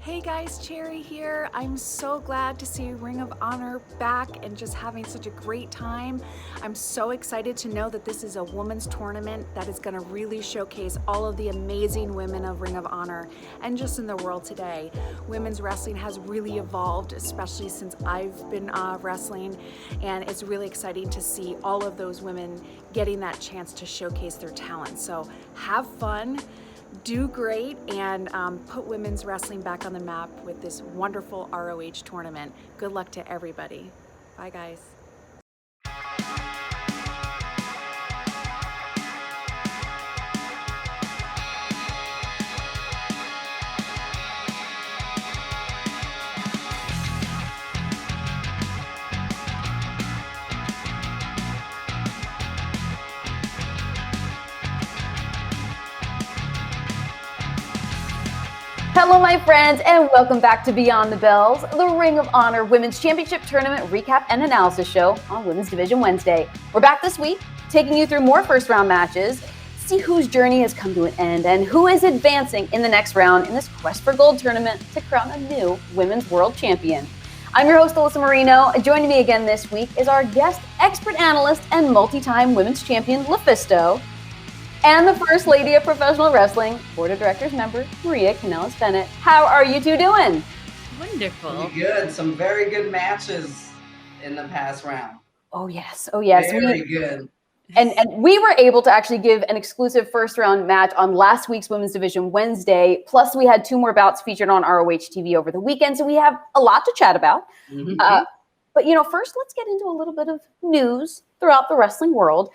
Hey guys, Cherry here. I'm so glad to see Ring of Honor back and just having such a great time. I'm so excited to know that this is a women's tournament that is going to really showcase all of the amazing women of Ring of Honor and just in the world today. Women's wrestling has really evolved, especially since I've been wrestling, and it's really exciting to see all of those women getting that chance to showcase their talent. So have fun. Do great and put women's wrestling back on the map with this wonderful ROH tournament. Good luck to everybody. Bye, guys. Hello, my friends, and welcome back to Beyond the Bells, the Ring of Honor Women's Championship Tournament recap and analysis show on Women's Division Wednesday. We're back this week, taking you through more first-round matches, see whose journey has come to an end, and who is advancing in the next round in this Quest for Gold tournament to crown a new Women's World Champion. I'm your host, Alyssa Marino. Joining me again this week is our guest expert analyst and multi-time Women's Champion, LuFisto, and the First Lady of Professional Wrestling, Board of Directors member, Maria Kanellis-Bennett. How are you two doing? Wonderful. Pretty good. Some very good matches in the past round. Oh, yes. Oh, yes. Very good. And we were able to actually give an exclusive first-round match on last week's Women's Division Wednesday. Plus, we had 2 more bouts featured on ROH TV over the weekend, so we have a lot to chat about. Mm-hmm. But, first, let's get into a little bit of news throughout the wrestling world.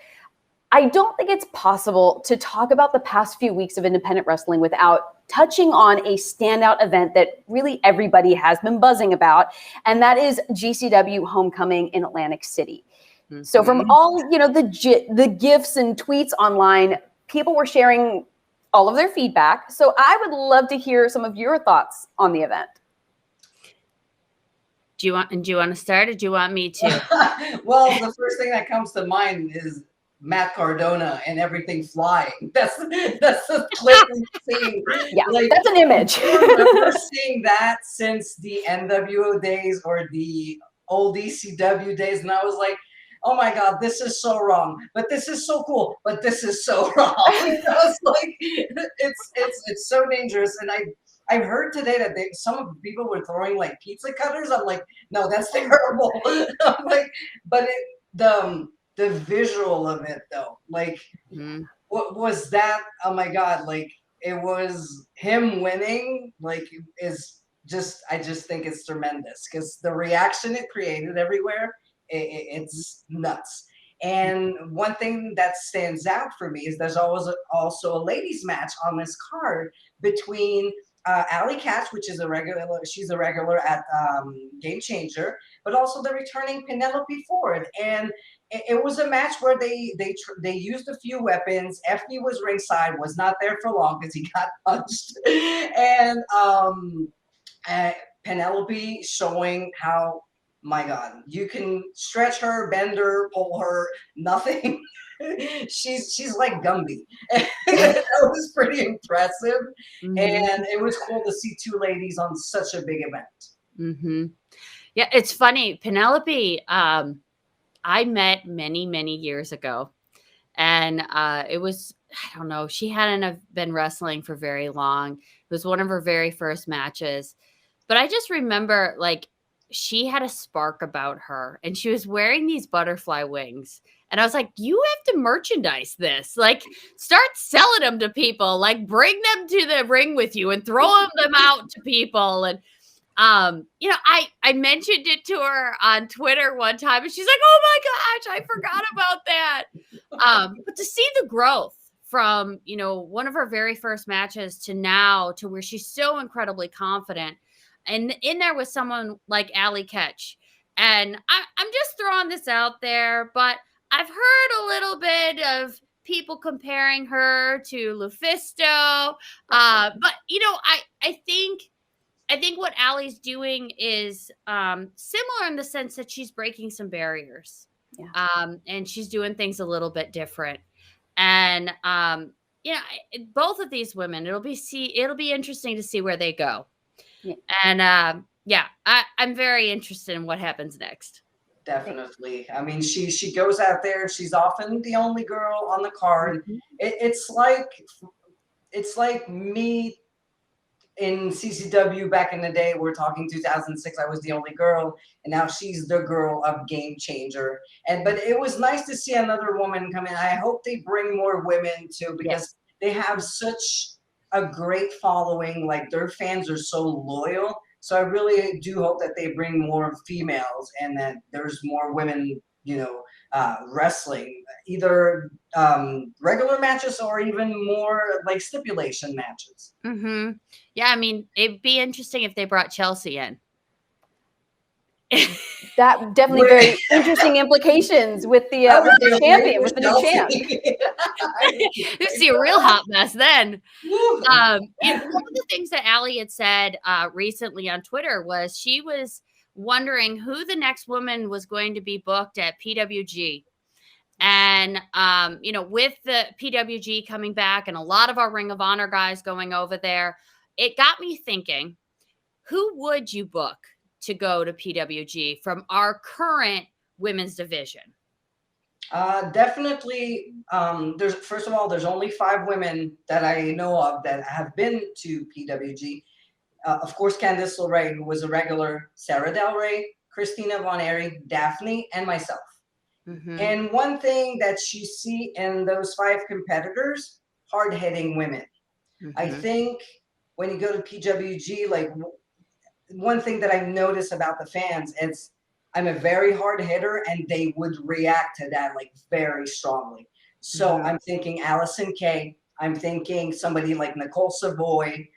I don't think it's possible to talk about the past few weeks of independent wrestling without touching on a standout event that really everybody has been buzzing about, and that is GCW Homecoming in Atlantic City. Mm-hmm. So from all, the GIFs and tweets online, people were sharing all of their feedback. So I would love to hear some of your thoughts on the event. Do you want to start, or do you want me to? Well, the first thing that comes to mind is Matt Cardona and everything flying. That's the clip we've seen. Yeah, that's an image. I remember seeing that since the NWO days or the old ECW days, and I was like, oh my God, this is so wrong, but this is so cool, but this is so wrong. I was like, it's so dangerous. And I've heard today that some of the people were throwing like pizza cutters. I'm like, no, that's terrible. I'm like, but the visual of it though, like, what was that? Oh my God, like it was him winning, like I just think it's tremendous because the reaction it created everywhere, it's nuts. And one thing that stands out for me is there's always also a ladies match on this card between Allie Katch, which is she's a regular at Game Changer, but also the returning Penelope Ford. And it was a match where they used a few weapons. FD was ringside, was not there for long because he got punched. And Penelope showing how, my God, you can stretch her, bend her, pull her, nothing. She's like Gumby. That was pretty impressive. Mm-hmm. And it was cool to see 2 ladies on such a big event. Mm-hmm. Yeah, it's funny. Penelope, I met many, many years ago. And it was, I don't know, she hadn't been wrestling for very long. It was one of her very first matches. But I just remember, like, she had a spark about her. And she was wearing these butterfly wings. And I was like, you have to merchandise this. Like, start selling them to people. Like, bring them to the ring with you and throw them out to people. And I mentioned it to her on Twitter one time, and she's like, oh my gosh, I forgot about that. But to see the growth from, one of her very first matches to now to where she's so incredibly confident, and in there with someone like Allie Katch. And I'm just throwing this out there, but I've heard a little bit of people comparing her to LuFisto. But, I think what Allie's doing is similar in the sense that she's breaking some barriers. Yeah. And she's doing things a little bit different. And, both of these women, it'll be interesting to see where they go. Yeah. And I'm very interested in what happens next. Definitely. I mean, she goes out there. She's often the only girl on the card. Mhm. It's like me in CCW back in the day. We're talking 2006. I was the only girl, and now she's the girl of Game Changer. But it was nice to see another woman come in. I hope they bring more women too, because they have such a great following. Like, their fans are so loyal. So I really do hope that they bring more females and that there's more women, wrestling, either regular matches or even more like stipulation matches. Mm-hmm. Yeah, I mean, it'd be interesting if they brought Chelsea in. That definitely very interesting implications with the champion, with the new champ. You see a real hot mess then. One of the things that Allie had said recently on Twitter was she was wondering who the next woman was going to be booked at PWG. And, with the PWG coming back and a lot of our Ring of Honor guys going over there, it got me thinking, who would you book to go to PWG from our current women's division? Definitely. There's only 5 women that I know of that have been to PWG. Of course, Candice LeRae, who was a regular, Sarah Del Rey, Christina Von Ehre, Daphne, and myself. Mm-hmm. And one thing that you see in those 5 competitors, hard-hitting women. Mm-hmm. I think when you go to PWG, like, one thing that I notice about the fans is I'm a very hard hitter, and they would react to that like very strongly. So I'm thinking Allison Kay. I'm thinking somebody like Nicole Savoy,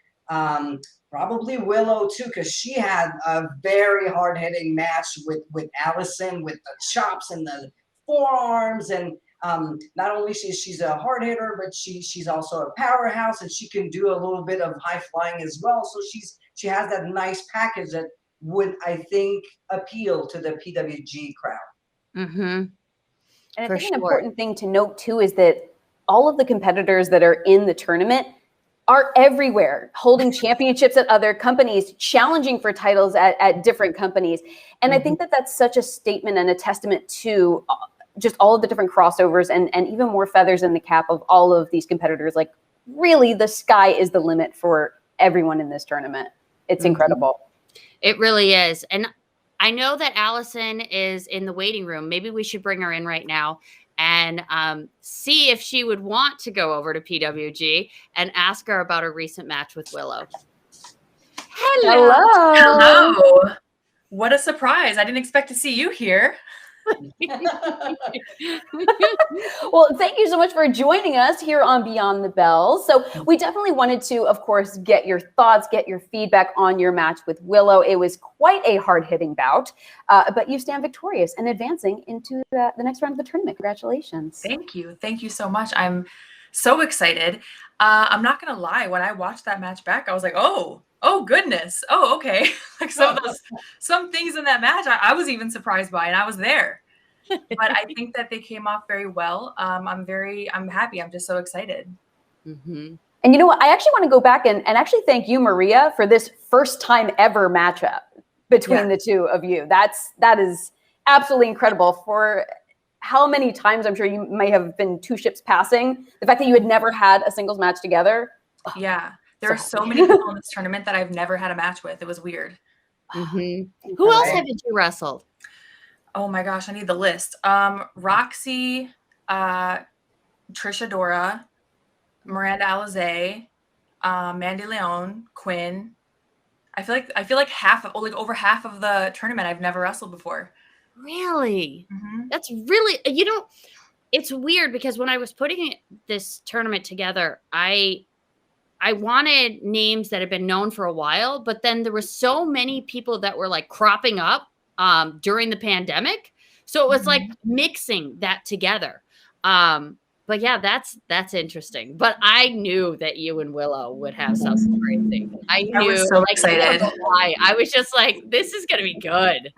probably Willow too, because she had a very hard hitting match with Allison, with the chops and the forearms, and not only she's a hard hitter, but she's also a powerhouse, and she can do a little bit of high flying as well. So she has that nice package that would, I think, appeal to the PWG crowd. Mm-hmm. And I think an important thing to note too is that all of the competitors that are in the tournament are everywhere, holding championships at other companies, challenging for titles at different companies. And I think that that's such a statement and a testament to just all of the different crossovers and even more feathers in the cap of all of these competitors. Like, really, the sky is the limit for everyone in this tournament. It's incredible. It really is. And I know that Allison is in the waiting room. Maybe we should bring her in right now and see if she would want to go over to PWG and ask her about a recent match with Willow. Hello. What a surprise. I didn't expect to see you here. Well, thank you so much for joining us here on Beyond the Bells. So we definitely wanted to, of course, get your thoughts, get your feedback on your match with Willow. It was quite a hard-hitting bout, but you stand victorious and advancing into the next round of the tournament. Congratulations. Thank you. Thank you so much. I'm so excited. I'm not going to lie. When I watched that match back, I was like, oh goodness. Oh, okay. Like some things in that match I was even surprised by, and I was there. But I think that they came off very well. I'm happy. I'm just so excited. Mm-hmm. And you know what? I actually want to go back and actually thank you, Maria, for this first time ever matchup between the two of you. That is absolutely incredible. For how many times I'm sure you may have been 2 ships passing, the fact that you had never had a singles match together. Yeah. There are so many people in this tournament that I've never had a match with. It was weird. Mm-hmm. Who else haven't you wrestled? Oh my gosh, I need the list. Roxy, Trisha Dora, Miranda Alizé, Mandy Leon, Quinn. I feel like over half of the tournament I've never wrestled before. Really? Mm-hmm. That's really, it's weird because when I was putting this tournament together, I wanted names that had been known for a while, but then there were so many people that were like cropping up during the pandemic. So it was like mixing that together. But yeah, that's interesting. But I knew that you and Willow would have something crazy. I was so excited. I was just like, this is going to be good.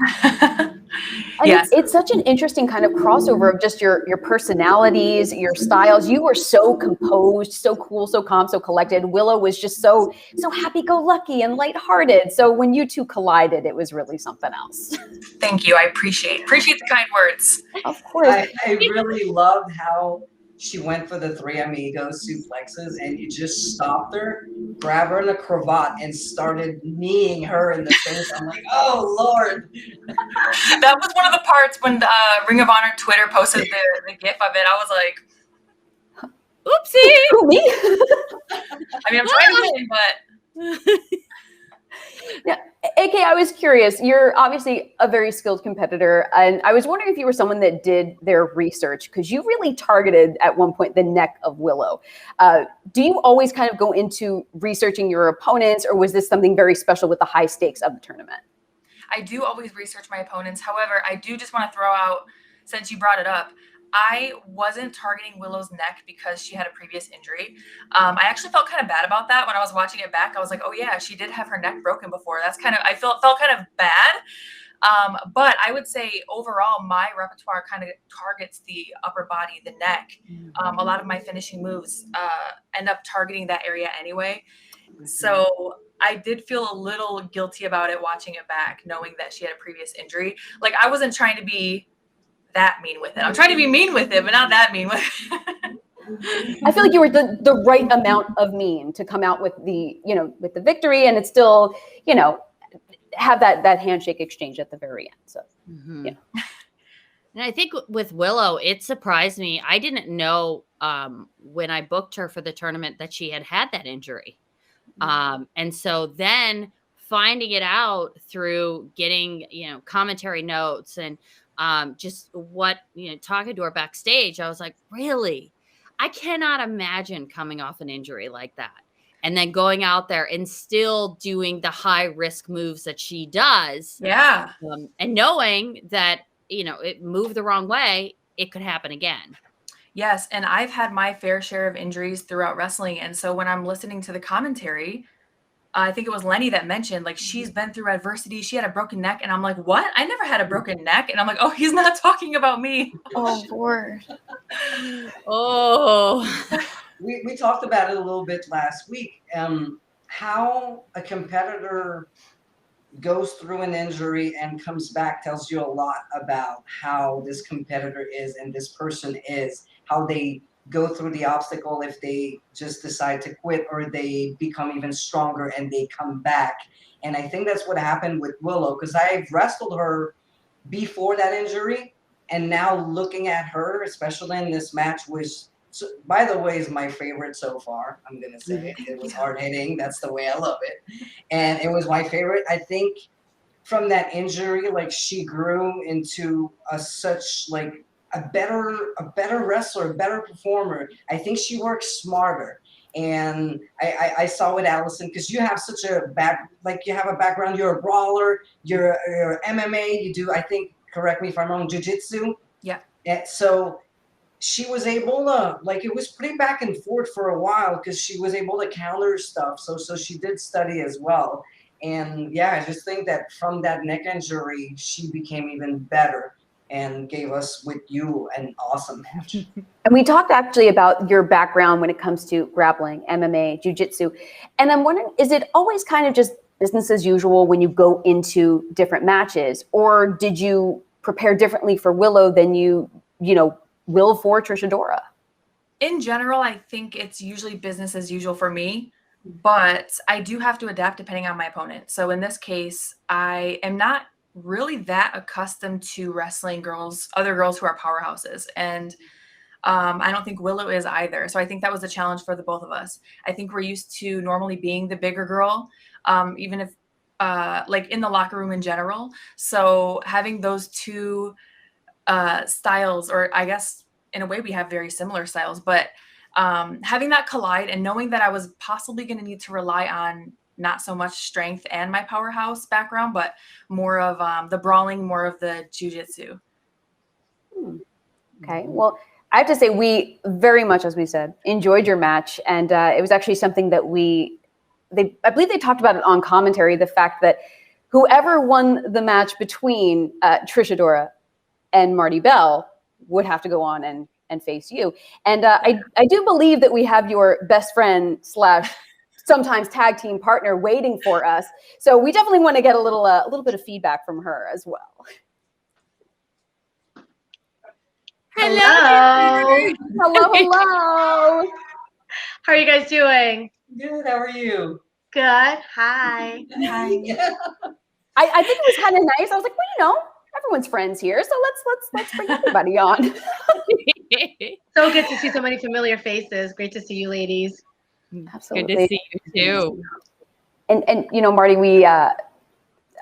And Yes. it's such an interesting kind of crossover of just your personalities, your styles. You were so composed, so cool, so calm, so collected. Willow was just so happy-go-lucky and lighthearted. So when you two collided, it was really something else. Thank you. I appreciate the kind words. Of course. I really loved how she went for the three amigos suplexes, and you just stopped her, grabbed her in the cravat, and started kneeing her in the face. I'm like, oh Lord! That was one of the parts when the Ring of Honor Twitter posted the GIF of it. I was like, Oopsie. Who, me? I mean, I'm trying to win, but Yeah, AK, I was curious. You're obviously a very skilled competitor, and I was wondering if you were someone that did their research, because you really targeted at one point the neck of Willow. Do you always kind of go into researching your opponents, or was this something very special with the high stakes of the tournament? I do always research my opponents. However, I do just want to throw out, since you brought it up, I wasn't targeting Willow's neck because she had a previous injury. I actually felt kind of bad about that when I was watching it back. I was like, oh yeah, she did have her neck broken before. That's kind of, I felt kind of bad. But I would say overall, my repertoire kind of targets the upper body, the neck. A lot of my finishing moves end up targeting that area anyway. So I did feel a little guilty about it watching it back, knowing that she had a previous injury. Like, I wasn't trying to be that mean with it. I'm trying to be mean with it, but not that mean with it. I feel like you were the right amount of mean to come out with the victory, and it's still, have that handshake exchange at the very end. So, And I think with Willow, it surprised me. I didn't know when I booked her for the tournament that she had that injury. And so then finding it out through getting, commentary notes and just what, talking to her backstage, I was like, really? I cannot imagine coming off an injury like that. And then going out there and still doing the high risk moves that she does. Yeah. And knowing that, it moved the wrong way, it could happen again. Yes. And I've had my fair share of injuries throughout wrestling. And so when I'm listening to the commentary, I think it was Lenny that mentioned, like, she's been through adversity. She had a broken neck. And I'm like, what? I never had a broken neck. And I'm like, oh, he's not talking about me. oh Lord. Oh. We talked about it a little bit last week. How a competitor goes through an injury and comes back tells you a lot about how this competitor is and this person is, how they go through the obstacle, if they just decide to quit or they become even stronger and they come back. And I think that's what happened with Willow, because I've wrestled her before that injury, and now looking at her, especially in this match, was, by the way, is my favorite so far. I'm going to say it was hard hitting. That's the way I love it. And it was my favorite. I think from that injury, like, she grew into a better wrestler, a better performer. I think she works smarter. And I saw with Allison, because you have such a you have a background, you're a brawler, you're MMA, you do, I think, correct me if I'm wrong, jiu-jitsu. Yeah. So she was able to, it was pretty back and forth for a while, because she was able to counter stuff. So she did study as well. And yeah, I just think that from that neck injury, she became even better and gave us, with you, an awesome match. And we talked actually about your background when it comes to grappling, MMA, jiu-jitsu. And I'm wondering, is it always kind of just business as usual when you go into different matches? Or did you prepare differently for Willow than you will for Trish Adora? In general, I think it's usually business as usual for me, but I do have to adapt depending on my opponent. So in this case, I am not really that accustomed to wrestling other girls who are powerhouses. And I don't think Willow is either. So I think that was a challenge for the both of us. I think we're used to normally being the bigger girl, even if in the locker room in general. So having those two styles, or I guess in a way we have very similar styles, but having that collide and knowing that I was possibly going to need to rely on not so much strength and my powerhouse background, but more of the brawling, more of the jiu-jitsu. Okay. Well, I have to say, we very much, as we said, enjoyed your match. And it was actually something that I believe they talked about it on commentary, the fact that whoever won the match between Trish Adora and Marty Bell would have to go on and face you. And I do believe that we have your best friend / sometimes tag team partner waiting for us. So we definitely want to get a little bit of feedback from her as well. Hello. Hello. How are you guys doing? Good. How are you? Good. Hi. Hi. I think it was kind of nice. I was like, well, everyone's friends here, so let's bring everybody on. So good to see so many familiar faces. Great to see you, ladies. Absolutely. Good to see you too. And Marty, we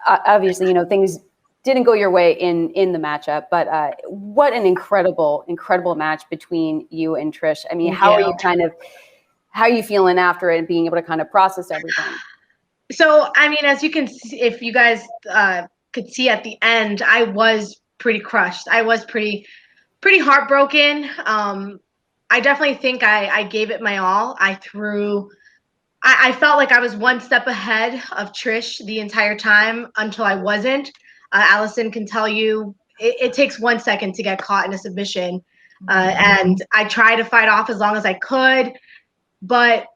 obviously things didn't go your way in the matchup, but what an incredible match between you and Trish. I mean, how are you feeling after it and being able to kind of process everything? So, I mean, as you can see, if you guys could see at the end, I was pretty crushed. I was pretty heartbroken. I definitely think I gave it my all. I felt like I was one step ahead of Trish the entire time until I wasn't. Allison can tell you it takes 1 second to get caught in a submission. And I tried to fight off as long as I could, but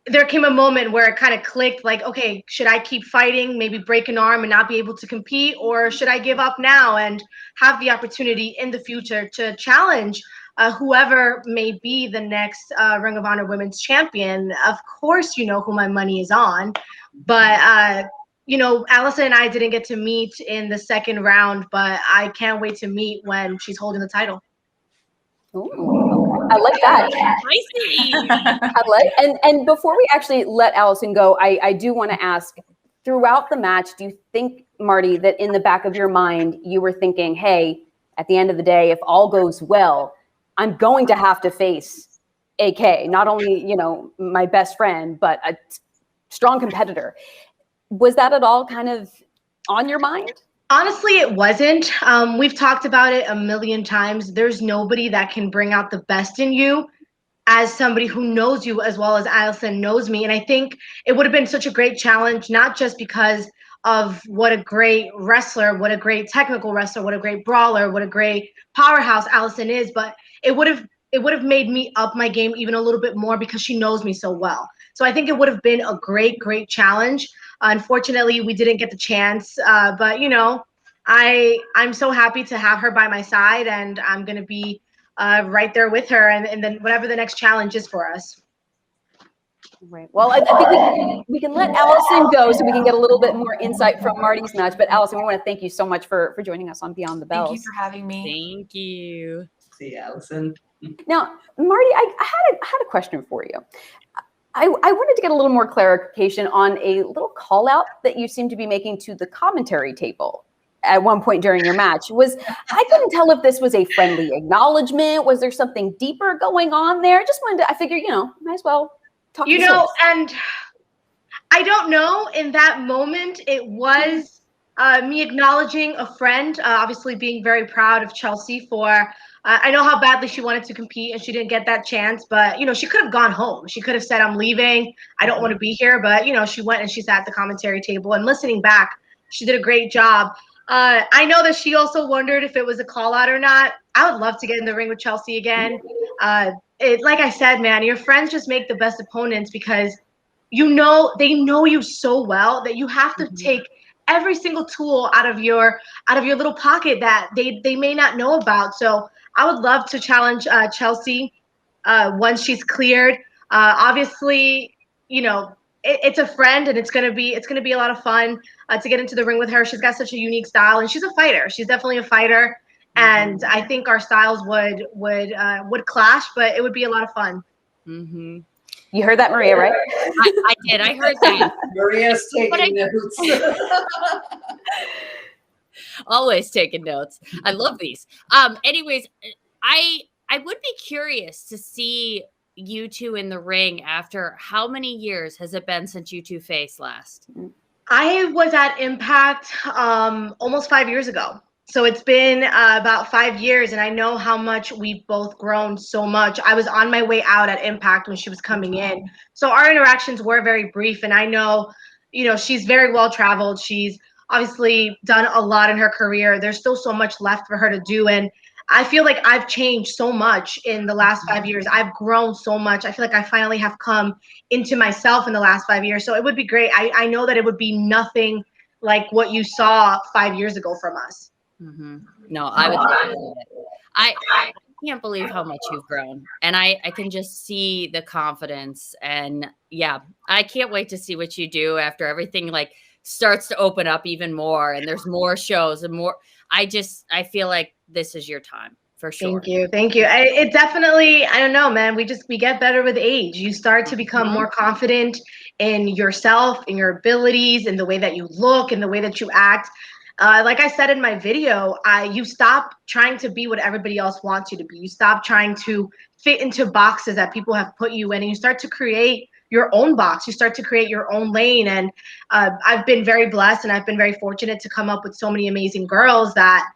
there came a moment where it kind of clicked, like, okay, should I keep fighting, maybe break an arm and not be able to compete, or should I give up now and have the opportunity in the future to challenge whoever may be the next Ring of Honor Women's Champion? Of course, you know who my money is on, but Allison and I didn't get to meet in the second round, but I can't wait to meet when she's holding the title. Ooh, I like that. And before we actually let Allison go, I do want to ask, throughout the match, do you think, Marty, that in the back of your mind, you were thinking, hey, at the end of the day, if all goes well, I'm going to have to face AK, not only, my best friend, but a strong competitor. Was that at all kind of on your mind? Honestly, it wasn't. We've talked about it a million times. There's nobody that can bring out the best in you as somebody who knows you as well as Allison knows me. And I think it would have been such a great challenge, not just because of what a great wrestler, what a great technical wrestler, what a great brawler, what a great powerhouse Allison is, but it would have made me up my game even a little bit more because she knows me so well. So I think it would have been a great challenge. Unfortunately, we didn't get the chance, but I'm so happy to have her by my side, and I'm going to be right there with her, and then whatever the next challenge is for us. Right. Well, I think we can let Allison go so we can get a little bit more insight from Marty's match. But Allison, we want to thank you so much for joining us on Beyond the Bells. Thank you for having me. Thank you. See you, Allison. Now, Marty, I had a question for you. I wanted to get a little more clarification on a little call out that you seem to be making to the commentary table at one point during your match. I couldn't tell if this was a friendly acknowledgement. Was there something deeper going on there? Just wanted to, I figured, might as well talk. And I don't know, in that moment, it was me acknowledging a friend, obviously being very proud of Chelsea for, I know how badly she wanted to compete and she didn't get that chance, but, she could have gone home. She could have said, I'm leaving. I don't want to be here. But, she went and she sat at the commentary table, and listening back, she did a great job. I know that she also wondered if it was a call out or not. I would love to get in the ring with Chelsea again. Like I said, man, your friends just make the best opponents because they know you so well that you have to take every single tool out of your little pocket that they may not know about. So I would love to challenge Chelsea once she's cleared. Obviously, it's a friend, and it's gonna be a lot of fun to get into the ring with her. She's got such a unique style, and she's a fighter. She's definitely a fighter, and I think our styles would clash, but it would be a lot of fun. Mm-hmm. You heard that, Maria, right? I did. I heard that. Maria's taking notes. Always taking notes. I love these. Anyways, I would be curious to see you two in the ring after how many years has it been since you two faced last? I was at Impact almost 5 years ago. So it's been about 5 years, and I know how much we've both grown so much. I was on my way out at Impact when she was coming in. So our interactions were very brief, and I know, she's very well traveled. She's obviously done a lot in her career. There's still so much left for her to do. And I feel like I've changed so much in the last 5 years. I've grown so much. I feel like I finally have come into myself in the last 5 years. So it would be great. I know that it would be nothing like what you saw 5 years ago from us. Mm-hmm. No, I would. I can't believe how much you've grown, and I can just see the confidence. And yeah, I can't wait to see what you do after everything like starts to open up even more, and there's more shows and more. I feel like this is your time for sure. Thank you. It definitely, I don't know, man. We get better with age. You start to become more confident in yourself, in your abilities, in the way that you look, in the way that you act. Like I said in my video, you stop trying to be what everybody else wants you to be. You stop trying to fit into boxes that people have put you in, and you start to create your own box. You start to create your own lane. And I've been very blessed, and I've been very fortunate to come up with so many amazing girls that,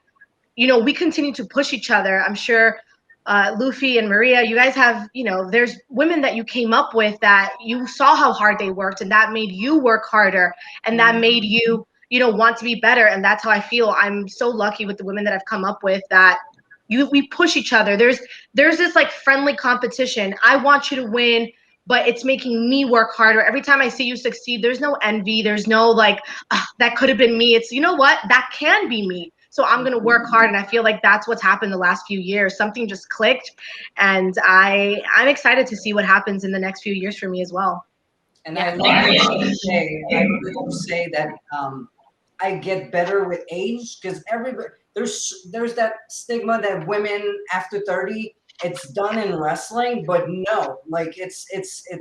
you know, we continue to push each other. I'm sure Luffy and Maria, you guys have, you know, there's women that you came up with that you saw how hard they worked, and that made you work harder, and that made you, you know, want to be better. And that's how I feel. I'm so lucky with the women that I've come up with, that we push each other. There's this like friendly competition. I want you to win, but it's making me work harder. Every time I see you succeed, there's no envy. There's no like, that could have been me. It's, you know what, that can be me. So I'm going to work hard. And I feel like that's what's happened the last few years. Something just clicked. And I'm excited to see what happens in the next few years for me as well. And I love what you say. I would say that I get better with age, because everybody, there's that stigma that women after 30, it's done in wrestling, but no, like it's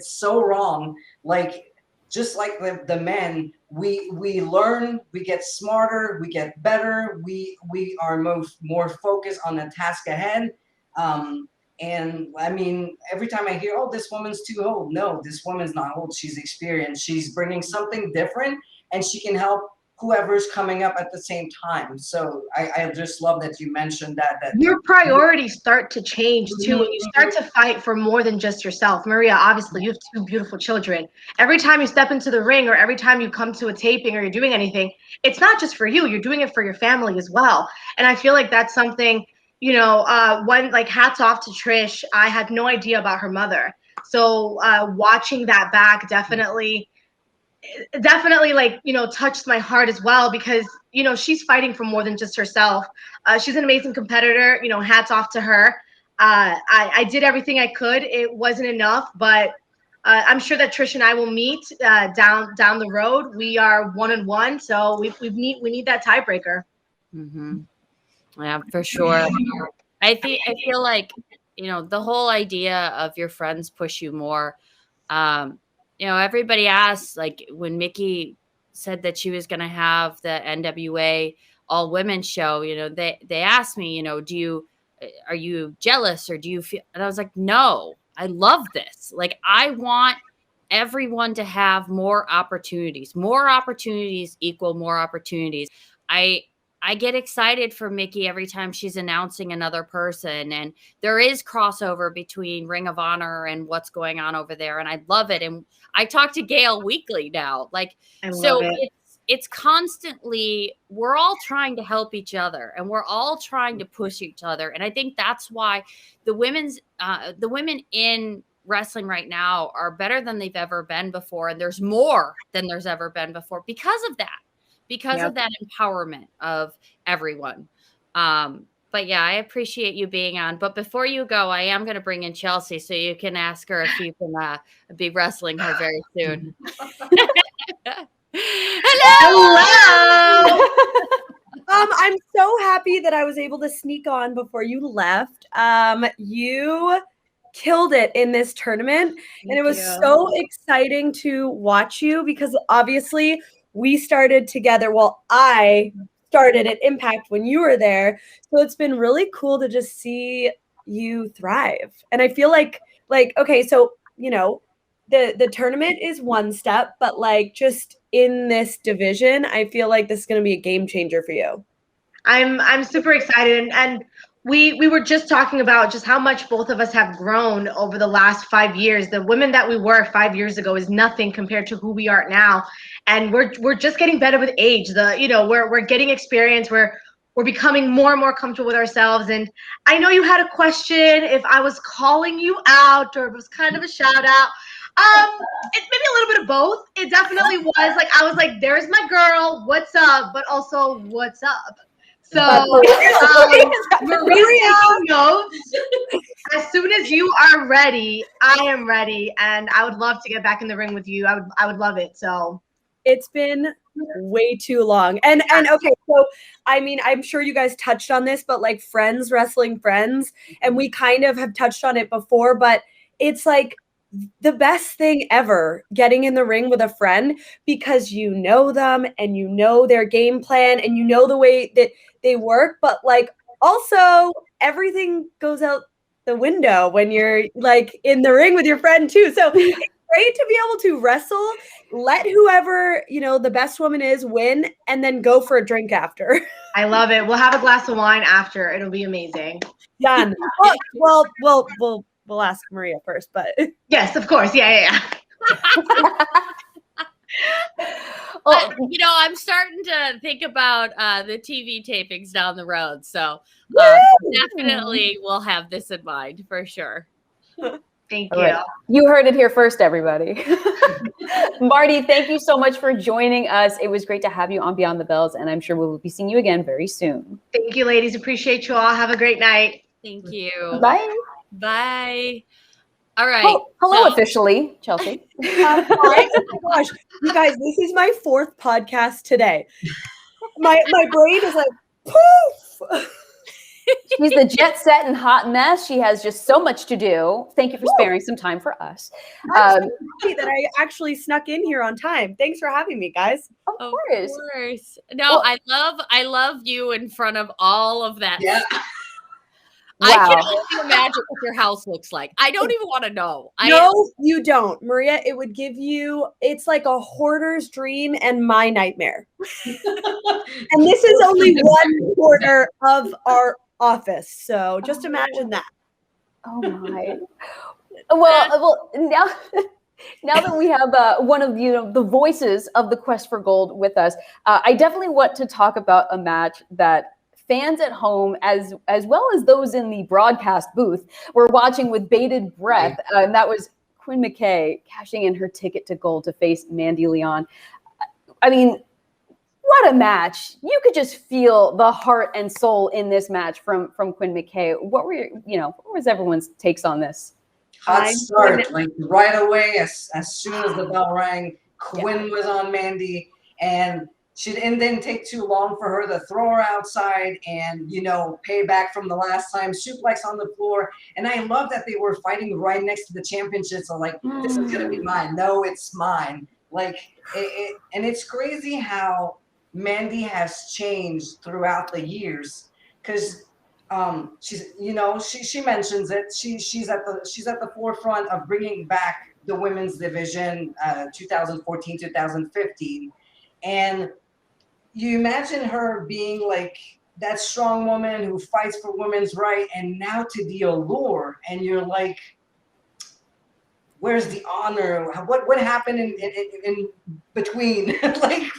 so wrong. Like, just like the men, we learn, we get smarter, we get better, we are more focused on the task ahead. And I mean, every time I hear, oh, this woman's too old. No, this woman's not old. She's experienced. She's bringing something different, and she can help whoever's coming up at the same time. So I just love that you mentioned that your priorities start to change too when you start to fight for more than just yourself. Maria, obviously you have 2 beautiful children. Every time you step into the ring, or every time you come to a taping, or you're doing anything, it's not just for you, you're doing it for your family as well. And I feel like that's something, you know, one, like, hats off to Trish. I had no idea about her mother. So watching that back definitely like, you know, touched my heart as well, because, you know, she's fighting for more than just herself. She's an amazing competitor, you know, hats off to her. I did everything I could. It wasn't enough, but I'm sure that Trish and I will meet down the road. We are 1-1, so we need that tiebreaker. Mm-hmm. Yeah, for sure. I feel like, you know, the whole idea of your friends push you more. You know, everybody asks, like, when Mickie said that she was going to have the NWA all women show, you know, they asked me, you know, are you jealous, or do you feel, and I was like, no, I love this. Like, I want everyone to have more opportunities equal more opportunities. I get excited for Mickie every time she's announcing another person, and there is crossover between Ring of Honor and what's going on over there. And I love it. And I talk to Gail weekly now. Like, so it's constantly, we're all trying to help each other, and we're all trying to push each other. And I think that's why the women in wrestling right now are better than they've ever been before. And there's more than there's ever been before because of that. Because of that empowerment of everyone. But yeah, I appreciate you being on. But before you go, I am going to bring in Chelsea so you can ask her if you can be wrestling her very soon. Hello. I'm so happy that I was able to sneak on before you left. You killed it in this tournament. And it was so exciting to watch you, because obviously we started together. Well, I started at Impact when you were there. So it's been really cool to just see you thrive. And I feel like, okay, so, you know, the tournament is one step, but like, just in this division, I feel like this is going to be a game changer for you. I'm super excited. And we were just talking about just how much both of us have grown over the last 5 years. The women that we were 5 years ago is nothing compared to who we are now, and we're just getting better with age. We're getting experience. We're becoming more and more comfortable with ourselves. And I know you had a question if I was calling you out or if it was kind of a shout out. It's maybe a little bit of both. It definitely was like I was like, "There's my girl. What's up?" But also, "What's up?" So, we're really taking notes. As soon as you are ready, I am ready, and I would love to get back in the ring with you. I would love it. So, it's been way too long. And okay, so I mean, I'm sure you guys touched on this, but like friends wrestling friends, and we kind of have touched on it before, but it's like the best thing ever getting in the ring with a friend because you know them and you know their game plan and you know the way that they work, but like also everything goes out the window when you're like in the ring with your friend too. So it's great to be able to wrestle, let whoever, the best woman is win, and then go for a drink after. I love it. We'll have a glass of wine after. It'll be amazing. Done. We'll ask Maria first, but yes, of course. Yeah. Well, I'm starting to think about the TV tapings down the road. So definitely we'll have this in mind for sure. Thank you. Right. You heard it here first, everybody. Marty, thank you so much for joining us. It was great to have you on Beyond the Bells, and I'm sure we'll be seeing you again very soon. Thank you, ladies. Appreciate you all. Have a great night. Thank you. Bye. Bye. All right. Hello, officially, Chelsea. Oh my gosh, you guys, this is my 4th podcast today. My brain is like, poof. She's the jet set and hot mess. She has just so much to do. Thank you for sparing some time for us. I'm so happy that I actually snuck in here on time. Thanks for having me, guys. Of course. No, well, I love you in front of all of that. Yeah. Wow. I can only imagine what your house looks like. I don't even want to know. No, you don't, Maria. It would give you, it's like a hoarder's dream and my nightmare. And this is only one quarter of our office. So just imagine that. Oh my. Well, now that we have one of the voices of the Quest for Gold with us, I definitely want to talk about a match that fans at home, as well as those in the broadcast booth, were watching with bated breath, and that was Quinn McKay cashing in her ticket to gold to face Mandy Leon. I mean, what a match! You could just feel the heart and soul in this match from Quinn McKay. What was everyone's takes on this? Hot start, like right away, as soon as the bell rang, Quinn was on Mandy, and it didn't take too long for her to throw her outside and, pay back from the last time, suplex on the floor. And I love that they were fighting right next to the championship. So, this is going to be mine. No, it's mine. And it's crazy how Mandy has changed throughout the years. Because she's, she mentions it. She's at the forefront of bringing back the women's division, 2014, 2015. And you imagine her being like that strong woman who fights for women's right, and now to the Allure, and you're like, where's the honor? What happened in between?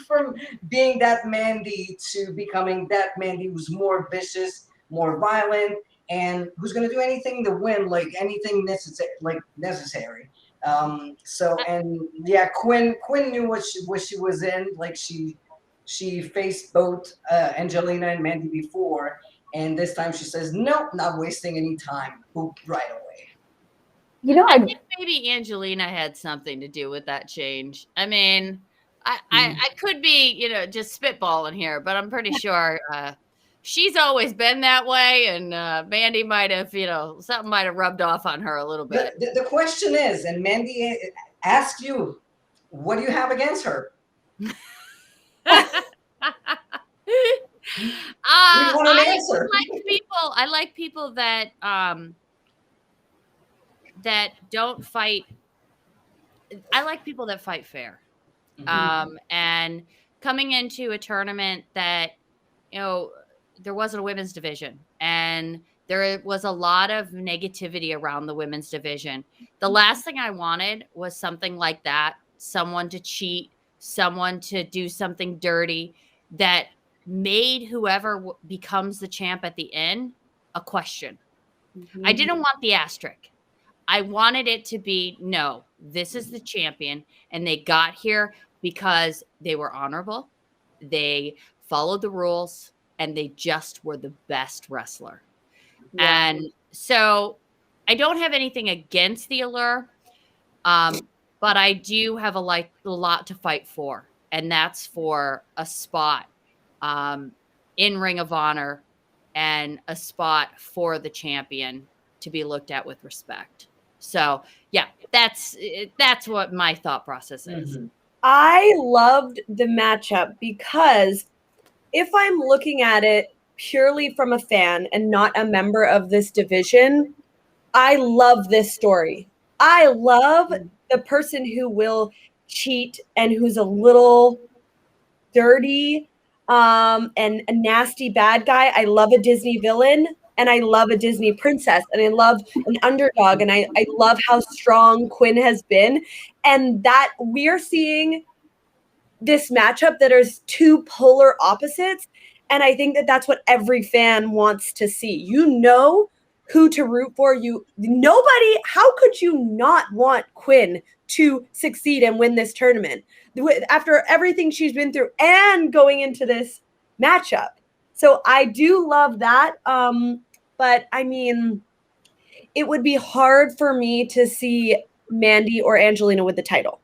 From being that Mandy to becoming that Mandy who's more vicious, more violent, and who's going to do anything to win, anything necessary. Quinn knew what she was in. She faced both Angelina and Mandy before, and this time she says, nope, not wasting any time. Boop, right away. I think maybe Angelina had something to do with that change. I mean, I could be, just spitballing here, but I'm pretty sure she's always been that way, and Mandy might have, something might have rubbed off on her a little bit. The question is, and Mandy asks you, what do you have against her? I like people that that don't fight. I like people that fight fair. And coming into a tournament that there wasn't a women's division, and There was a lot of negativity around the women's division. The last thing I wanted was something like that, someone to cheat, someone to do something dirty that made whoever becomes the champ at the end a question. Mm-hmm. I didn't want the asterisk. I wanted it to be, no, this is the champion, and they got here because they were honorable, they followed the rules, and they just were the best wrestler. Yeah. And so I don't have anything against the Allure, but I do have a lot to fight for, and that's for a spot in Ring of Honor and a spot for the champion to be looked at with respect. So yeah, that's what my thought process is. Mm-hmm. I loved the matchup because if I'm looking at it purely from a fan and not a member of this division, I love this story. I love the person who will cheat and who's a little dirty and a nasty bad guy. I love a Disney villain and I love a Disney princess and I love an underdog and I love how strong Quinn has been, and that we're seeing this matchup that is two polar opposites. And I think that that's what every fan wants to see. You know who to root for. How could you not want Quinn to succeed and win this tournament after everything she's been through and going into this matchup? So I do love that. But I mean, it would be hard for me to see Mandy or Angelina with the title.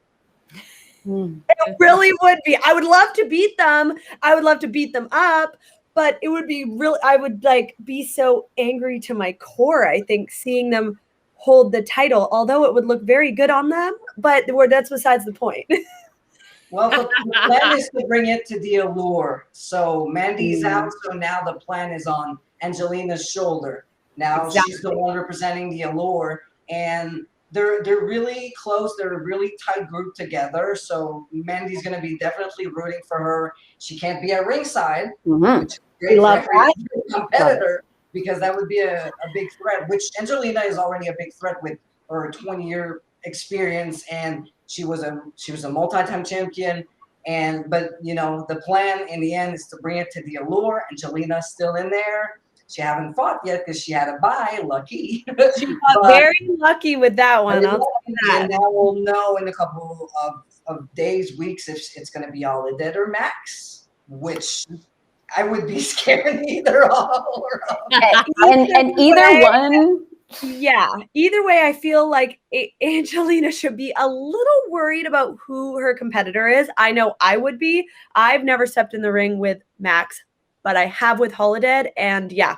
It really would be. I would love to beat them. I would love to beat them up, but it would be really, I would be so angry to my core, I think, seeing them hold the title, although it would look very good on them, but that's besides the point. Well, the plan is to bring it to the Allure. So Mandy's out, so now the plan is on Angelina's shoulder. Now she's the one representing the Allure, and they're really close. They're a really tight group together. So Mandy's going to be definitely rooting for her. She can't be at ringside, which is great for every competitor, because that would be a big threat, which Angelina is already a big threat with her 20-year experience, and she was a multi-time champion. But the plan in the end is to bring it to the Allure. Angelina's still in there. She haven't fought yet because she had a bye. Lucky. She got very lucky with that one. And now we'll know in a couple of days, weeks, if it's going to be Holiday or Max, which I would be scared either of. And either one. Yeah. Either way, I feel like Angelina should be a little worried about who her competitor is. I know I would be. I've never stepped in the ring with Max, but I have with Holiday. And yeah,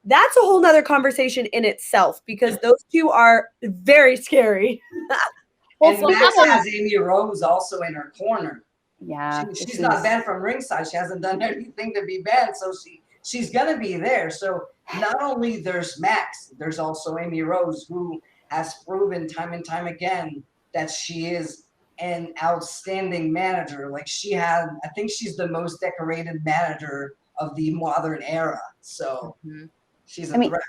that's a whole nother conversation in itself, because those two are very scary. And Max has Amy Rose also in her corner. Yeah. She's not banned from ringside. She hasn't done anything to be banned. So she's going to be there. So not only there's Max, there's also Amy Rose, who has proven time and time again that she is an outstanding manager. I think she's the most decorated manager of the modern era. So she's a threat.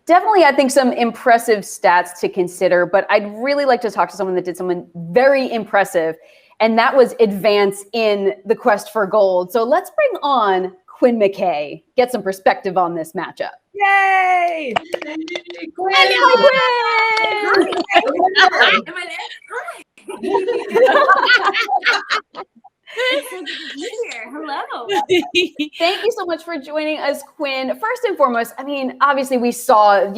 Definitely, I think some impressive stats to consider, but I'd really like to talk to someone that did something very impressive, and that was advance in the quest for gold. So let's bring on Quinn McKay, get some perspective on this matchup. Yay! Quinn! Hello. Thank you so much for joining us, Quinn. First and foremost, I mean, obviously we saw,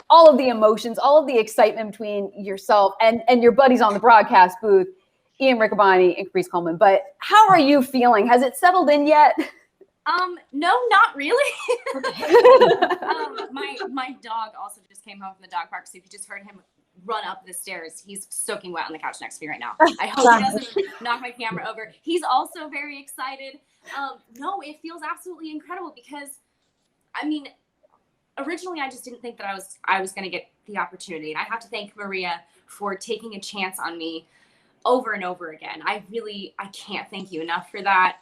all of the emotions, all of the excitement between yourself and your buddies on the broadcast booth, Ian Riccaboni and Chris Coleman. But how are you feeling? Has it settled in yet? No, not really. My dog also just came home from the dog park, so if you just heard him run up the stairs, he's soaking wet on the couch next to me right now. I hope he doesn't knock my camera over. He's also very excited. No, it feels absolutely incredible because, I mean, originally I just didn't think that I was going to get the opportunity, and I have to thank Maria for taking a chance on me over and over again. I can't thank you enough for that.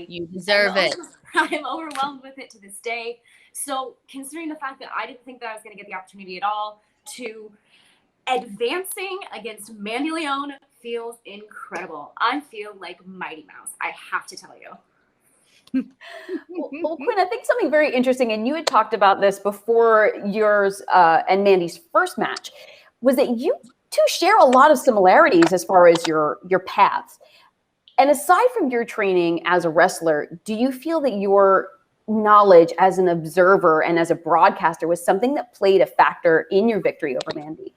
You deserve it. I'm overwhelmed with it to this day. So considering the fact that I didn't think that I was going to get the opportunity at all, to advancing against Mandy Leon feels incredible. I feel like Mighty Mouse, I have to tell you. Well, Quinn, I think something very interesting, and you had talked about this before yours and Mandy's first match, was that you two share a lot of similarities as far as your paths. And aside from your training as a wrestler, do you feel that your knowledge as an observer and as a broadcaster was something that played a factor in your victory over Mandy?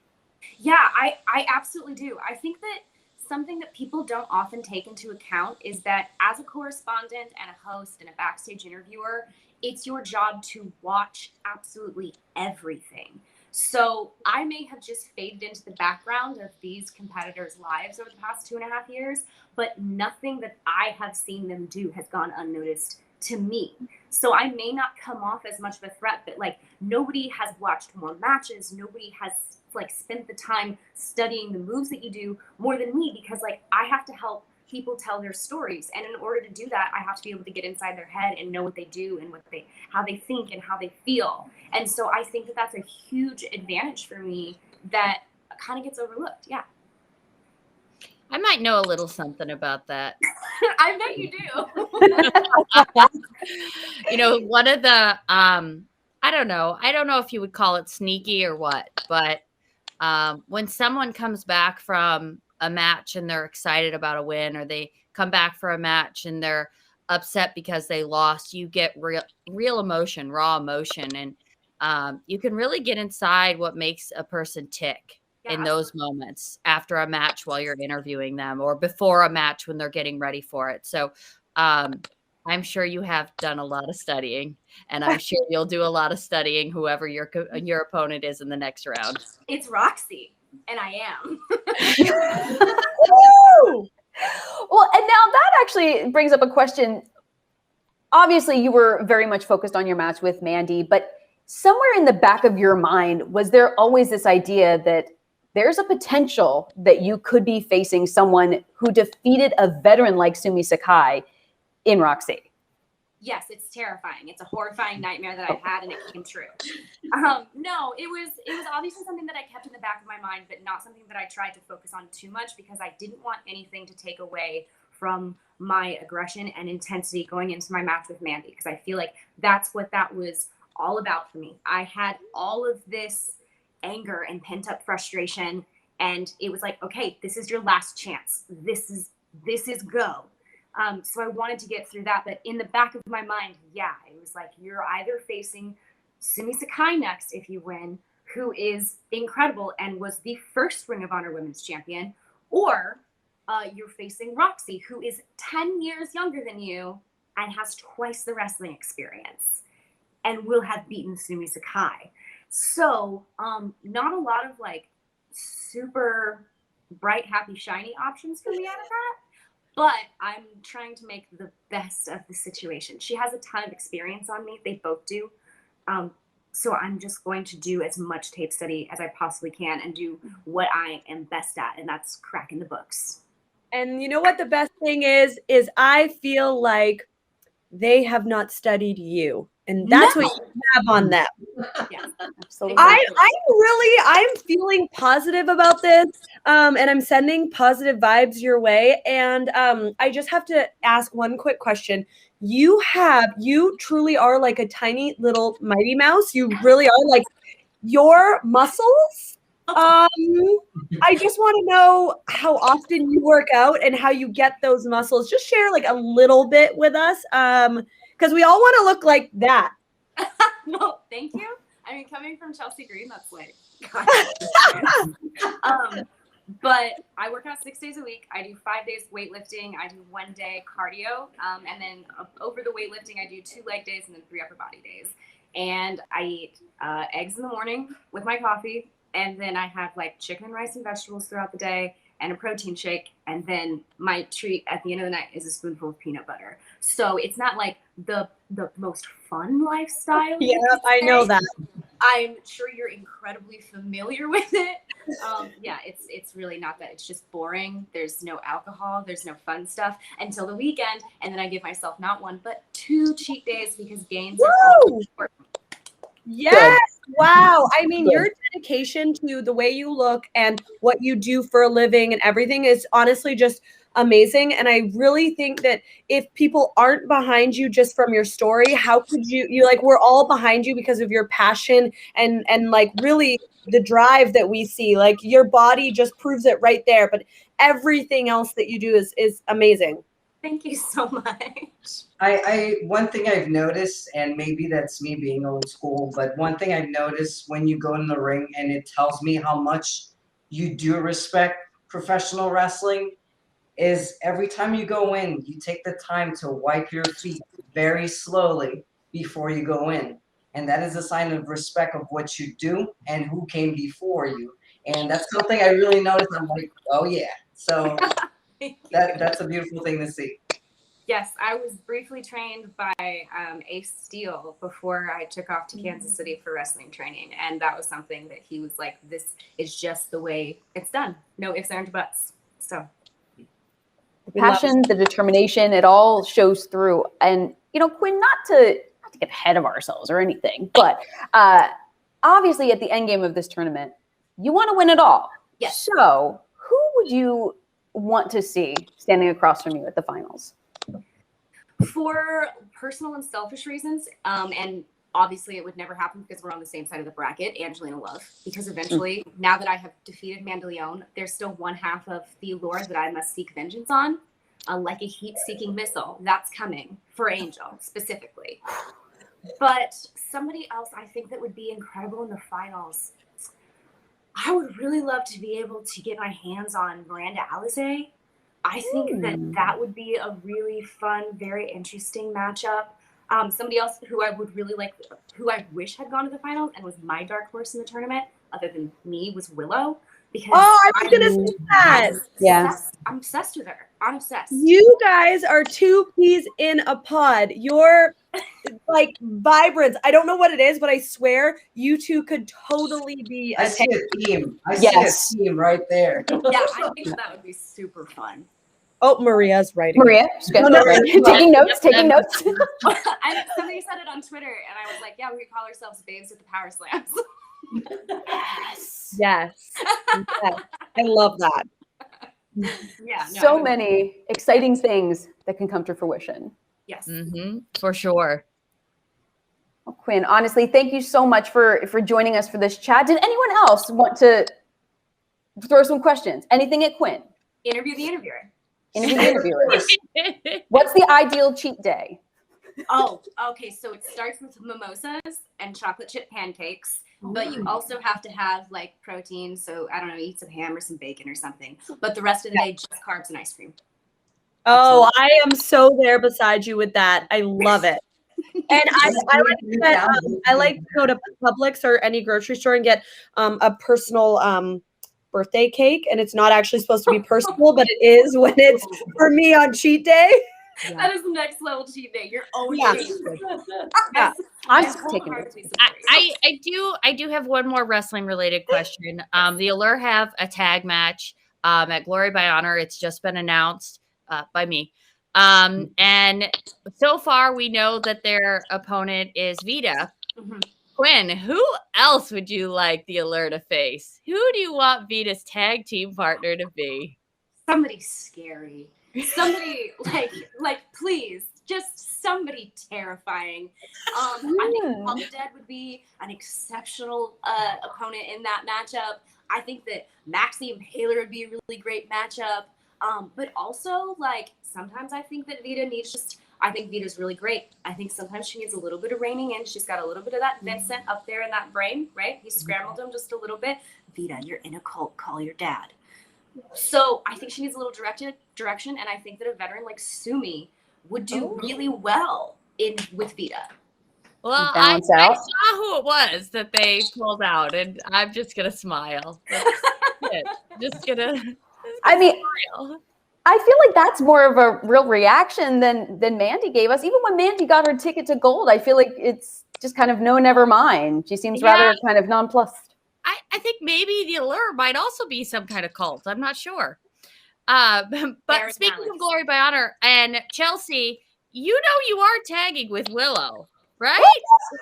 Yeah, I absolutely do. I think that something that people don't often take into account is that as a correspondent and a host and a backstage interviewer, it's your job to watch absolutely everything. So I may have just faded into the background of these competitors' lives over the past 2.5 years, but nothing that I have seen them do has gone unnoticed to me. So I may not come off as much of a threat, but like nobody has watched more matches. Nobody has like spent the time studying the moves that you do more than me, because like I have to help people tell their stories. And in order to do that, I have to be able to get inside their head and know what they do and how they think and how they feel. And so I think that that's a huge advantage for me that kind of gets overlooked. Yeah. I might know a little something about that. I bet you do. You know, one of the, I don't know if you would call it sneaky or what, but when someone comes back from a match and they're excited about a win, or they come back for a match and they're upset because they lost, you get real emotion, raw emotion. And you can really get inside what makes a person tick in those moments after a match while you're interviewing them, or before a match when they're getting ready for it. So I'm sure you have done a lot of studying, and I'm sure you'll do a lot of studying whoever your opponent is in the next round. It's Roxy, and I am. Well, and now that actually brings up a question. Obviously, you were very much focused on your match with Mandy, but somewhere in the back of your mind, was there always this idea that there's a potential that you could be facing someone who defeated a veteran like Sumi Sakai in Roxy? Yes, it's terrifying. It's a horrifying nightmare that I had, and it came true. No, it was obviously something that I kept in the back of my mind, but not something that I tried to focus on too much, because I didn't want anything to take away from my aggression and intensity going into my match with Mandy, because I feel like that's what that was all about for me. I had all of this anger and pent-up frustration, and it was like, okay, this is your last chance. This is go. So I wanted to get through that, but in the back of my mind, yeah, it was like, you're either facing Sumi Sakai next if you win, who is incredible and was the first Ring of Honor Women's Champion, or you're facing Roxy, who is 10 years younger than you and has twice the wrestling experience and will have beaten Sumi Sakai. So not a lot of like super bright, happy, shiny options for me out of that. But I'm trying to make the best of the situation. She has a ton of experience on me. They both do. So I'm just going to do as much tape study as I possibly can and do what I am best at, and that's cracking the books. And you know what the best thing is I feel like they have not studied you. And that's what you have on them. Yeah, Absolutely. I'm feeling positive about this. And I'm sending positive vibes your way. And I just have to ask one quick question. You truly are like a tiny little Mighty Mouse. You really are, like, your muscles. I just want to know how often you work out and how you get those muscles. Just share like a little bit with us. Because we all want to look like that. No, thank you. I mean, coming from Chelsea Green, that's like, but I work out 6 days a week. I do 5 days weightlifting. I do 1 day cardio. And then over the weightlifting, I do 2 leg days and then 3 upper body days. And I eat eggs in the morning with my coffee. And then I have like chicken, rice, and vegetables throughout the day, and a protein shake. And then my treat at the end of the night is a spoonful of peanut butter. So it's not like the most fun lifestyle. Yeah, I know that. I'm sure you're incredibly familiar with it. Yeah, it's really not that. It's just boring. There's no alcohol. There's no fun stuff until the weekend. And then I give myself not 1, but 2 cheat days because gains are important. Yes. Wow. I mean, your dedication to the way you look and what you do for a living and everything is honestly just amazing. And I really think that if people aren't behind you just from your story, how could you like, we're all behind you because of your passion and like really the drive that we see. Like your body just proves it right there. But everything else that you do is amazing. Thank you so much. I one thing I've noticed, and maybe that's me being old school, but one thing I've noticed when you go in the ring, and it tells me how much you do respect professional wrestling, is every time you go in, you take the time to wipe your feet very slowly before you go in. And that is a sign of respect of what you do and who came before you. And that's something I really noticed. I'm like, oh yeah. So that's a beautiful thing to see. Yes, I was briefly trained by Ace Steel before I took off to Kansas City for wrestling training. And that was something that he was like, this is just the way it's done. No ifs, ands, or buts. So the passion, the determination, it all shows through. And, you know, Quinn, not to get ahead of ourselves or anything, but obviously at the end game of this tournament, you want to win it all. Yes. So who would you want to see standing across from you at the finals? For personal and selfish reasons, and obviously it would never happen because we're on the same side of the bracket, Angelina Love, because eventually, now that I have defeated Mandaleon, there's still one half of the lore that I must seek vengeance on, like a heat-seeking missile. That's coming for Angel, specifically. But somebody else I think that would be incredible in the finals, I would really love to be able to get my hands on Miranda Alizé. I think that would be a really fun, very interesting matchup. Somebody else who I would really like, who I wish had gone to the finals and was my dark horse in the tournament, other than me, was Willow. Because I was gonna say that. I'm obsessed with her. I'm obsessed. You guys are 2 peas in a pod. You're like vibrance. I don't know what it is, but I swear you two could totally be I see a team. I see a team right there. Yeah, I think that would be super fun. Oh, Maria's writing. Maria, taking notes. Somebody said it on Twitter, and I was like, yeah, we could call ourselves Babes at the Power Slams. Yes. I love that. Yeah. So many exciting things that can come to fruition. Yes. For sure. Well, Quinn, honestly, thank you so much for joining us for this chat. Did anyone else want to throw some questions? Anything at Quinn? Interview the interviewer. Interview the interviewer. What's the ideal cheat day? Oh, okay. So it starts with mimosas and chocolate chip pancakes, but you also have to have like protein. So I don't know, eat some ham or some bacon or something. But the rest of the day, just carbs and ice cream. Oh, I am so there beside you with that. I love it. And I like to go to Publix or any grocery store and get a personal birthday cake. And it's not actually supposed to be personal, but it is when it's for me on cheat day. Yeah. That is the next level cheat day. Your own cheat. Yeah. I'm taking it. I do have one more wrestling related question. The Allure have a tag match at Glory by Honor. It's just been announced by me. And so far we know that their opponent is Vita. Quinn, who else would you like the Allure to face? Who do you want Vita's tag team partner to be? Somebody scary. Somebody like please, just somebody terrifying. I think Paul the Dead would be an exceptional opponent in that matchup. I think that Maxie and Taylor would be a really great matchup. But also, like, sometimes I think that Vita needs I think Vita's really great. I think sometimes she needs a little bit of reining in. She's got a little bit of that Vincent up there in that brain, right? He scrambled him just a little bit. Vita, you're in a cult. Call your dad. So I think she needs a little direction, and I think that a veteran like Sumi would do really well with Vita. Well, I saw who it was that they pulled out, and I'm just gonna smile. Just gonna. I mean, smile. I feel like that's more of a real reaction than Mandy gave us. Even when Mandy got her ticket to gold, I feel like it's just kind of no, never mind. She seems rather kind of nonplussed. I think maybe the allure might also be some kind of cult. I'm not sure. But speaking of Glory by Honor and Chelsea, you know you are tagging with Willow, right?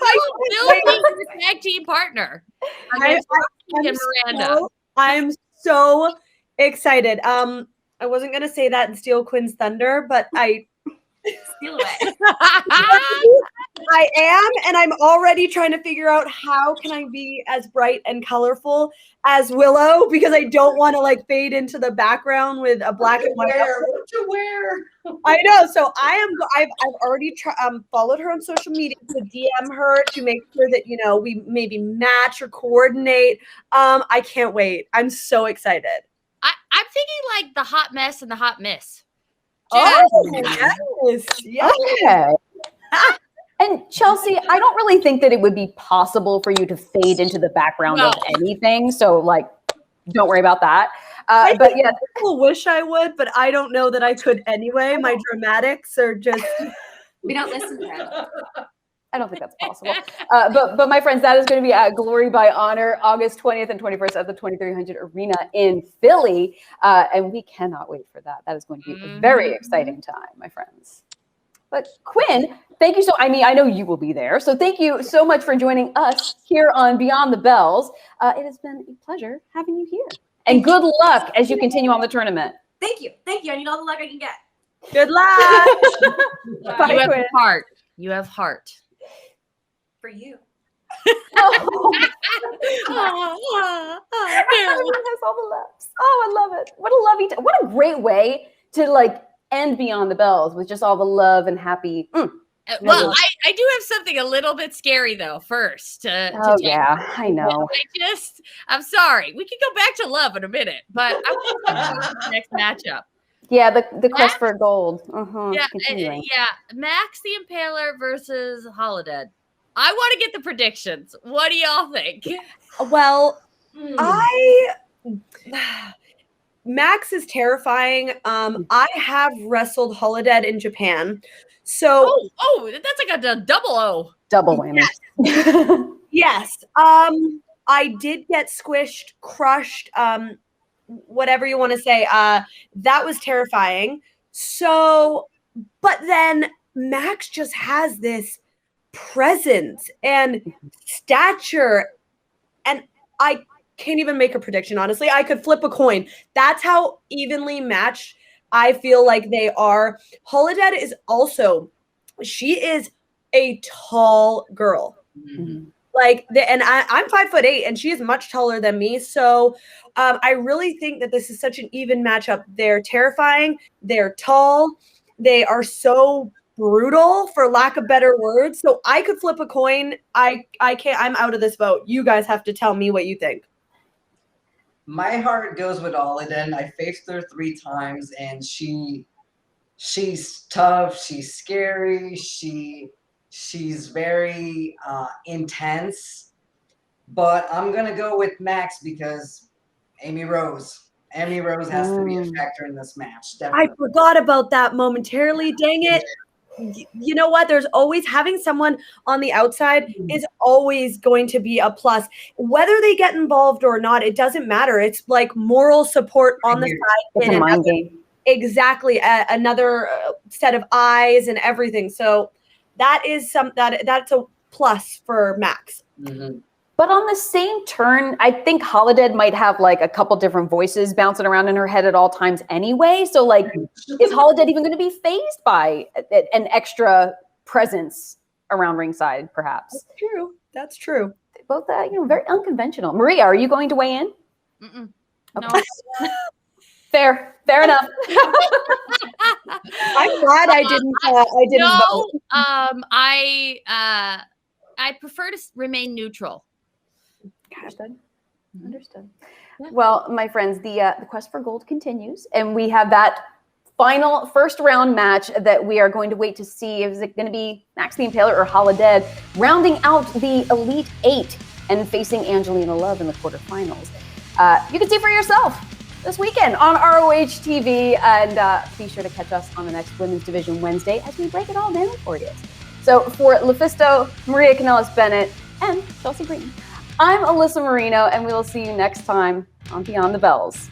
Willow being the tag team partner. I'm so excited. I wasn't gonna say that in Steal Quinn's thunder, but I Steal away. I am, and I'm already trying to figure out how can I be as bright and colorful as Willow, because I don't want to like fade into the background with a black and white. What you wear? I know. So I've already followed her on social media to DM her to make sure that, you know, we maybe match or coordinate. I can't wait. I'm so excited. I'm thinking like the hot mess and the hot miss. Oh, yes. Okay. And Chelsea, I don't really think that it would be possible for you to fade into the background of anything. So, like, don't worry about that. But yeah, people wish I would, but I don't know that I could anyway. My dramatics are just. We don't listen to them. I don't think that's possible. But my friends, that is going to be at Glory by Honor, August 20th and 21st at the 2300 Arena in Philly. And we cannot wait for that. That is going to be a very exciting time, my friends. But Quinn, thank you I know you will be there. So thank you so much for joining us here on Beyond the Bells. It has been a pleasure having you here. And good luck as you continue on the tournament. Thank you. Thank you. I need all the luck I can get. Good luck. Bye, you have Quinn. heart. You have heart. For you. Oh, has all the laughs. Oh, I love it. What a lovely what a great way to like end Beyond the Bells with just all the love and happy. Well, I do have something a little bit scary though. First, yeah, I know. I'm sorry. We can go back to love in a minute, but I want to talk about the next matchup. Yeah, the quest for gold. Yeah, Max the Impaler versus Holiday. I want to get the predictions. What do y'all think? Well, Max is terrifying. I have wrestled Holodead in Japan. So that's like a double O. Double whammy. Yes. I did get squished, crushed, whatever you want to say. That was terrifying. So, but then Max just has this presence and stature, and I can't even make a prediction, honestly. I could flip a coin. That's how evenly matched I feel like they are. Holodead is also, she is a tall girl. Mm-hmm. And I'm 5'8", and she is much taller than me. So I really think that this is such an even matchup. They're terrifying. They're tall. They are so brutal, for lack of better words. So I could flip a coin. I can't. I'm out of this vote. You guys have to tell me what you think. My heart goes with Alden. I faced her 3 times, and she's tough. She's scary. She's very intense. But I'm gonna go with Max because Amy Rose has to be a factor in this match. Definitely. I forgot about that momentarily. Dang it. You know what? There's always having someone on the outside is always going to be a plus. Whether they get involved or not, it doesn't matter. It's like moral support on the side. It's a mind game. Exactly. Another set of eyes and everything. So that is that's a plus for Max. Mm-hmm. But on the same turn, I think Holodead might have like a couple different voices bouncing around in her head at all times anyway. So like, is Holodead even going to be fazed by an extra presence around ringside, perhaps? That's true. Both, very unconventional. Maria, are you going to weigh in? Mm-mm. Okay. No. Fair enough. I'm glad I didn't vote. I prefer to remain neutral. Understood. Yeah. Well, my friends, the quest for gold continues, and we have that final first round match that we are going to wait to see. Is it going to be Max the Impaler or Holodead rounding out the Elite 8 and facing Angelina Love in the quarterfinals? You can see for yourself. this weekend on ROH TV. And be sure to catch us on the next Women's Division Wednesday as we break it all down for you. So for LuFisto, Maria Kanellis-Bennett, and Chelsea Green, I'm Alyssa Marino, and we will see you next time on Beyond the Bells.